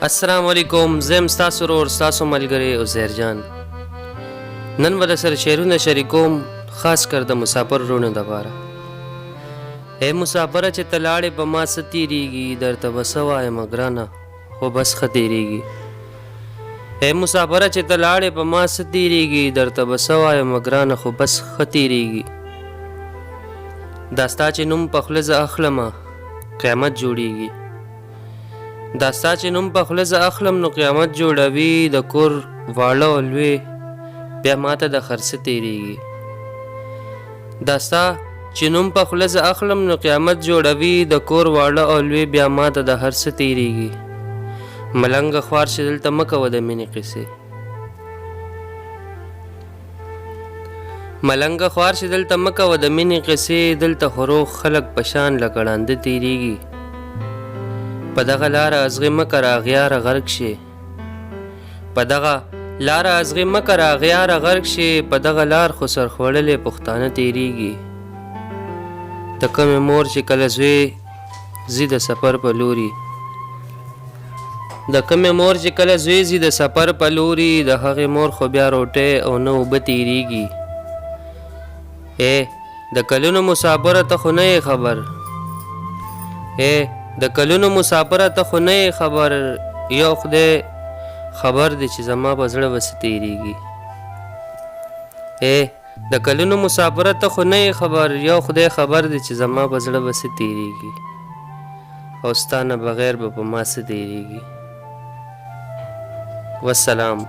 السلام علیکم. زم ستاسو ورور ستاسو ملګری عزیر جان. نن به سره شعرونه شریکوم، خاص کر د مسافر ورونو دپاره. اے مسافره چې ته لاړې په ما څه تېرېږي، درته به څه وایم ګرانه خو بس ښه تېرېږي. اے مسافره چې ته لاړې په ما څه تېرېږي، درته به څه وایم ګرانه خو بس ښه تېرېږي. دا ستا چې نوم په خوله زه اخلمه قیامت جوړېږي. دا ستا چې نوم په خوله زه اخلم نو قیامت جوړوي. د کور واړه او لوی بیا ماته د خرڅه تېرېږي. دا ستا چې نوم په خوله زه اخلم نو قیامت جوړوي. د کور واړه او لوی بیا ماته د هر څه تېرېږي. ملنګه خوار چې دلته مه کوه د مینې قصې، ملنګه خوار چې دلته مه کوه د مینې قصې. دلته خو روغ خلک په شان لکه ړانده تېرېږي. په دغه لاره ازغې مه که راغیاره غرق شي، په دغه لاره ازغې مه که راغیاره غرق شي. په دغه لار خو سرخوړلې پښتانه تېرېږي. د کومې مور چې کله زوی ځي د سفر په لوري، د کومې مور چې کله زوی ځي د سفر په لوري، د هغې مور خو بیا روټۍ او نه اوبه تېرېږي. ای د کلونو مسافره ته خو نه یې خبر، ای د کلونو مسافره ته خو نه یې خبر. یو خدای خبر دی چې زما په زړه به څه تېرېږي. ای د کلونو مسافره ته خو نه یې خبر، یو خدای خبر دی چې زما په زړه به څه تېرېږي. او ستا نه بغیر به په ما څه تېرېږي. والسلام.